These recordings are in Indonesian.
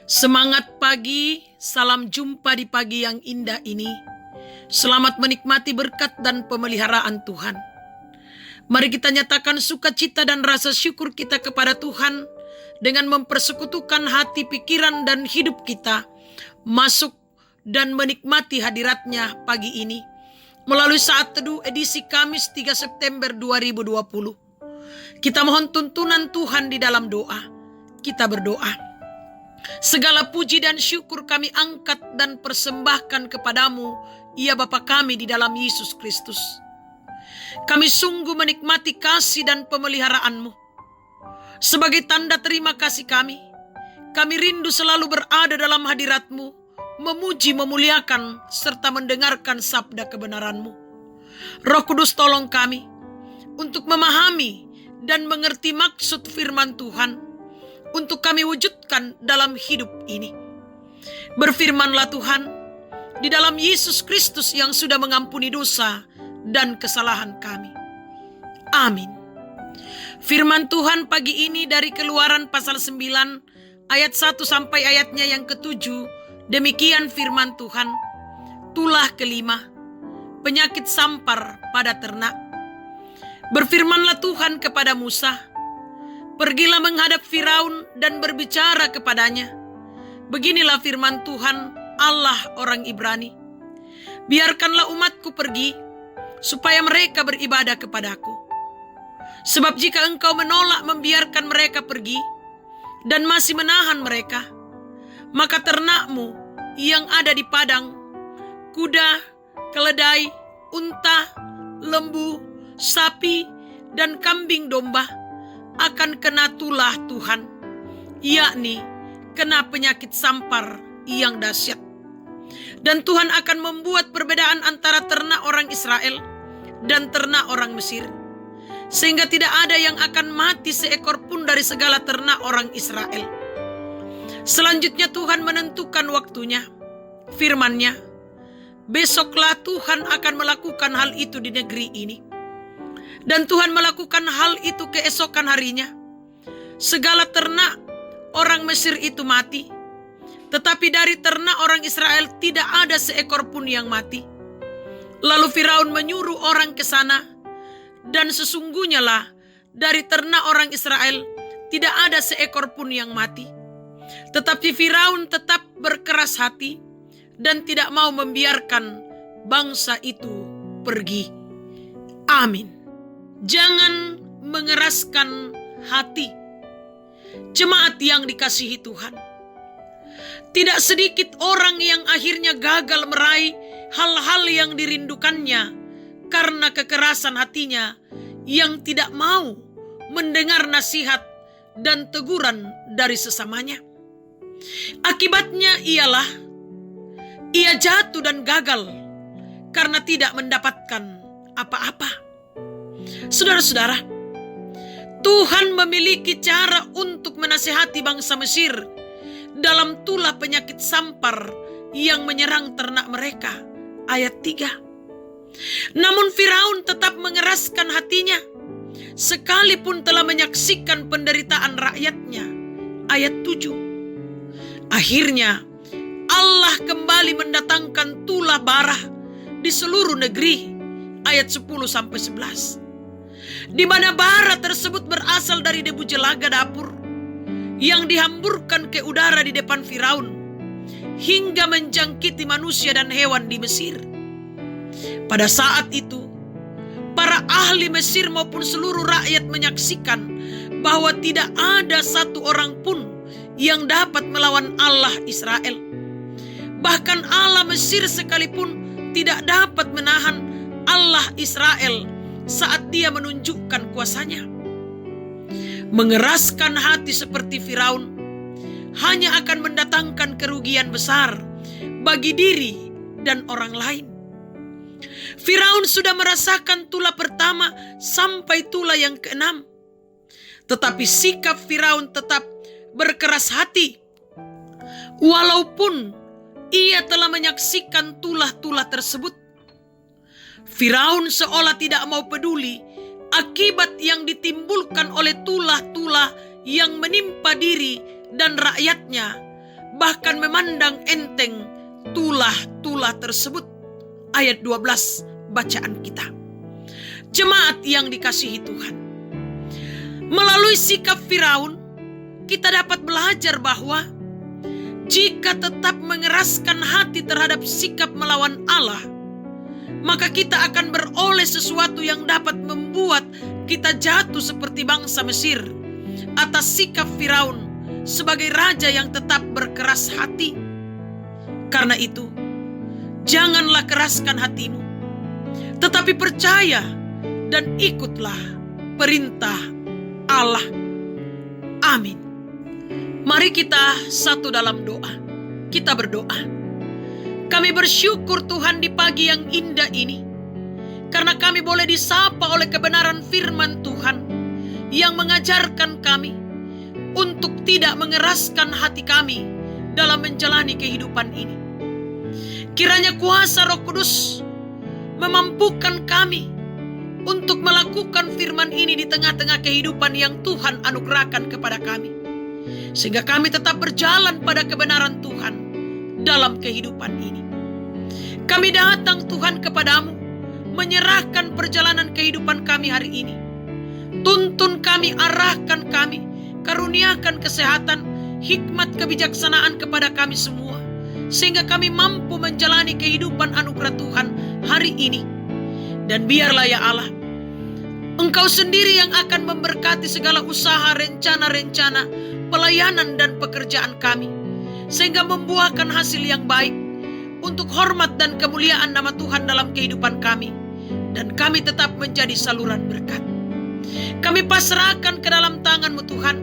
Semangat pagi, salam jumpa di pagi yang indah ini. Selamat menikmati berkat dan pemeliharaan Tuhan. Mari kita nyatakan sukacita dan rasa syukur kita kepada Tuhan dengan mempersekutukan hati, pikiran, dan hidup kita masuk dan menikmati hadiratnya pagi ini melalui saat teduh edisi Kamis 3 September 2020. Kita mohon tuntunan Tuhan di dalam doa. Kita berdoa. Segala puji dan syukur kami angkat dan persembahkan kepadamu, ya Bapa kami di dalam Yesus Kristus. Kami sungguh menikmati kasih dan pemeliharaanmu. Sebagai tanda terima kasih kami rindu selalu berada dalam hadiratmu, memuji, memuliakan, serta mendengarkan sabda kebenaranmu. Roh Kudus tolong kami untuk memahami dan mengerti maksud firman Tuhan, untuk kami wujudkan dalam hidup ini. Berfirmanlah Tuhan, di dalam Yesus Kristus yang sudah mengampuni dosa dan kesalahan kami. Amin. Firman Tuhan pagi ini dari Keluaran pasal 9 ayat 1 sampai ayatnya yang ke-7. Demikian firman Tuhan. Tulah kelima, penyakit sampar pada ternak. Berfirmanlah Tuhan kepada Musa, pergilah menghadap Firaun dan berbicara kepadanya. Beginilah firman Tuhan Allah orang Ibrani. Biarkanlah umatku pergi, supaya mereka beribadah kepadaku. Sebab jika engkau menolak membiarkan mereka pergi, dan masih menahan mereka, maka ternakmu yang ada di padang, kuda, keledai, unta, lembu, sapi, dan kambing domba, akan kena tulah Tuhan, yakni kena penyakit sampar yang dahsyat. Dan Tuhan akan membuat perbedaan antara ternak orang Israel dan ternak orang Mesir, sehingga tidak ada yang akan mati seekor pun dari segala ternak orang Israel. Selanjutnya Tuhan menentukan waktunya. Firman-Nya, besoklah Tuhan akan melakukan hal itu di negeri ini. Dan Tuhan melakukan hal itu keesokan harinya. Segala ternak orang Mesir itu mati, tetapi dari ternak orang Israel tidak ada seekor pun yang mati. Lalu Firaun menyuruh orang ke sana, dan sesungguhnya lah dari ternak orang Israel tidak ada seekor pun yang mati. Tetapi Firaun tetap berkeras hati dan tidak mau membiarkan bangsa itu pergi. Amin. Jangan mengeraskan hati. Jemaat yang dikasihi Tuhan, tidak sedikit orang yang akhirnya gagal meraih hal-hal yang dirindukannya karena kekerasan hatinya yang tidak mau mendengar nasihat dan teguran dari sesamanya. Akibatnya ialah ia jatuh dan gagal karena tidak mendapatkan apa-apa. Saudara-saudara, Tuhan memiliki cara untuk menasihati bangsa Mesir dalam tulah penyakit sampar yang menyerang ternak mereka. Ayat 3. Namun Firaun tetap mengeraskan hatinya, sekalipun telah menyaksikan penderitaan rakyatnya. Ayat 7. Akhirnya Allah kembali mendatangkan tulah bara di seluruh negeri. Ayat 10-11. Di mana bara tersebut berasal dari debu jelaga dapur yang dihamburkan ke udara di depan Firaun hingga menjangkiti manusia dan hewan di Mesir. Pada saat itu, para ahli Mesir maupun seluruh rakyat menyaksikan bahwa tidak ada satu orang pun yang dapat melawan Allah Israel. Bahkan Allah Mesir sekalipun tidak dapat menahan Allah Israel saat dia menunjukkan kuasanya. Mengeraskan hati seperti Firaun hanya akan mendatangkan kerugian besar bagi diri dan orang lain. Firaun sudah merasakan tulah pertama sampai tulah yang ke-6. Tetapi sikap Firaun tetap berkeras hati. Walaupun ia telah menyaksikan tulah-tulah tersebut, Firaun seolah tidak mau peduli akibat yang ditimbulkan oleh tulah-tulah yang menimpa diri dan rakyatnya bahkan memandang enteng tulah-tulah tersebut. Ayat 12 bacaan kita. Jemaat yang dikasihi Tuhan, melalui sikap Firaun kita dapat belajar bahwa jika tetap mengeraskan hati terhadap sikap melawan Allah, maka kita akan beroleh sesuatu yang dapat membuat kita jatuh seperti bangsa Mesir atas sikap Firaun sebagai raja yang tetap berkeras hati. Karena itu, janganlah keraskan hatimu, tetapi percaya dan ikutlah perintah Allah. Amin. Mari kita satu dalam doa. Kita berdoa. Kami bersyukur Tuhan di pagi yang indah ini, karena kami boleh disapa oleh kebenaran firman Tuhan yang mengajarkan kami untuk tidak mengeraskan hati kami dalam menjalani kehidupan ini. Kiranya kuasa Roh Kudus memampukan kami untuk melakukan firman ini di tengah-tengah kehidupan yang Tuhan anugerahkan kepada kami, sehingga kami tetap berjalan pada kebenaran Tuhan dalam kehidupan ini. Kami datang Tuhan kepadamu, menyerahkan perjalanan kehidupan kami hari ini. Tuntun kami, arahkan kami, karuniakan kesehatan, hikmat kebijaksanaan kepada kami semua, sehingga kami mampu menjalani kehidupan anugerah Tuhan hari ini. Dan biarlah ya Allah, Engkau sendiri yang akan memberkati segala usaha, rencana-rencana, pelayanan dan pekerjaan kami, sehingga membuahkan hasil yang baik untuk hormat dan kemuliaan nama Tuhan dalam kehidupan kami. Dan kami tetap menjadi saluran berkat. Kami pasrahkan ke dalam tangan-Mu Tuhan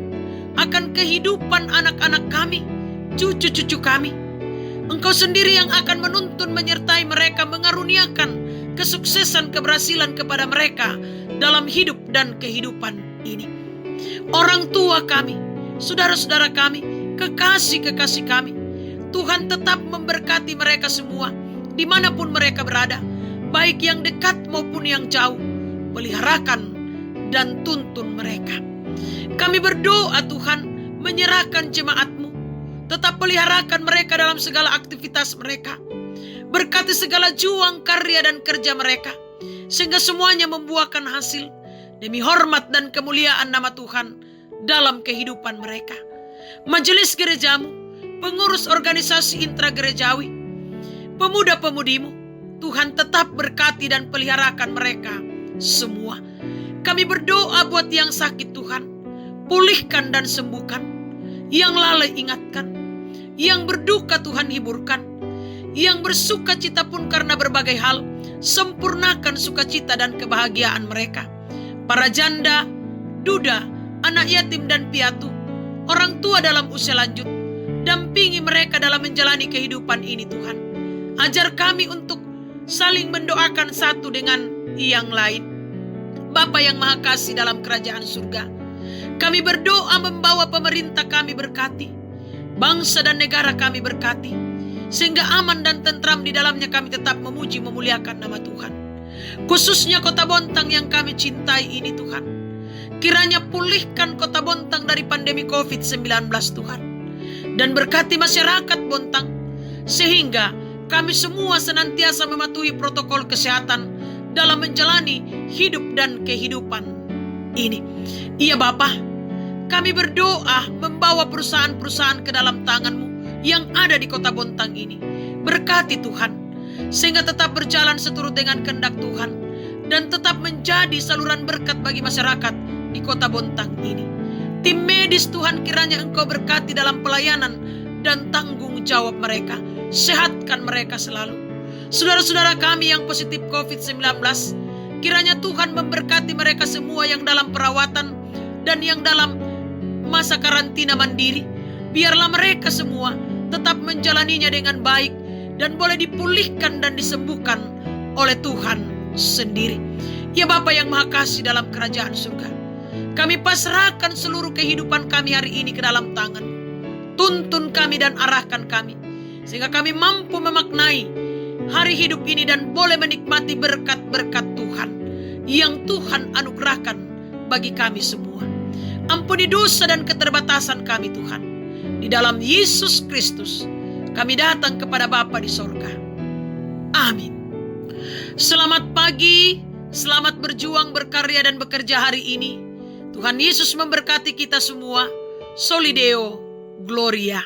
akan kehidupan anak-anak kami, cucu-cucu kami. Engkau sendiri yang akan menuntun, menyertai mereka, mengaruniakan kesuksesan, keberhasilan kepada mereka dalam hidup dan kehidupan ini. Orang tua kami, saudara-saudara kami, kekasih-kekasih kami, Tuhan tetap memberkati mereka semua dimanapun mereka berada, baik yang dekat maupun yang jauh. Peliharakan dan tuntun mereka. Kami berdoa Tuhan, menyerahkan jemaat-Mu, tetap peliharakan mereka dalam segala aktivitas mereka. Berkati segala juang, karya dan kerja mereka, sehingga semuanya membuahkan hasil demi hormat dan kemuliaan nama Tuhan dalam kehidupan mereka. Majelis gerejamu, pengurus organisasi intragerejawi, pemuda-pemudimu, Tuhan tetap berkati dan peliharakan mereka semua. Kami berdoa buat yang sakit Tuhan, pulihkan dan sembuhkan. Yang lalai ingatkan, yang berduka Tuhan hiburkan, yang bersuka cita pun karena berbagai hal, sempurnakan sukacita dan kebahagiaan mereka. Para janda, duda, anak yatim dan piatu, orang tua dalam usia lanjut, dampingi mereka dalam menjalani kehidupan ini Tuhan. Ajar kami untuk saling mendoakan satu dengan yang lain. Bapa yang Maha Kasih dalam kerajaan surga, kami berdoa membawa pemerintah kami berkati, bangsa dan negara kami berkati, sehingga aman dan tentram di dalamnya kami tetap memuji memuliakan nama Tuhan. Khususnya Kota Bontang yang kami cintai ini Tuhan, kiranya pulihkan Kota Bontang dari pandemi COVID-19 Tuhan, dan berkati masyarakat Bontang, sehingga kami semua senantiasa mematuhi protokol kesehatan dalam menjalani hidup dan kehidupan ini. Iya Bapa, kami berdoa membawa perusahaan-perusahaan ke dalam tangan-Mu yang ada di Kota Bontang ini. Berkati Tuhan, sehingga tetap berjalan seturut dengan kehendak Tuhan, dan tetap menjadi saluran berkat bagi masyarakat di Kota Bontang ini. Tim medis Tuhan, kiranya Engkau berkati dalam pelayanan dan tanggung jawab mereka. Sehatkan mereka selalu. Saudara-saudara kami yang positif COVID-19, kiranya Tuhan memberkati mereka semua yang dalam perawatan dan yang dalam masa karantina mandiri. Biarlah mereka semua tetap menjalaninya dengan baik dan boleh dipulihkan dan disembuhkan oleh Tuhan sendiri. Ya Bapa yang Maha Kasih dalam kerajaan surga, kami pasrahkan seluruh kehidupan kami hari ini ke dalam tangan. Tuntun kami dan arahkan kami, sehingga kami mampu memaknai hari hidup ini dan boleh menikmati berkat-berkat Tuhan yang Tuhan anugerahkan bagi kami semua. Ampuni dosa dan keterbatasan kami Tuhan. Di dalam Yesus Kristus, kami datang kepada Bapa di sorga. Amin. Selamat pagi, selamat berjuang, berkarya, dan bekerja hari ini. Tuhan Yesus memberkati kita semua. Solideo Gloria.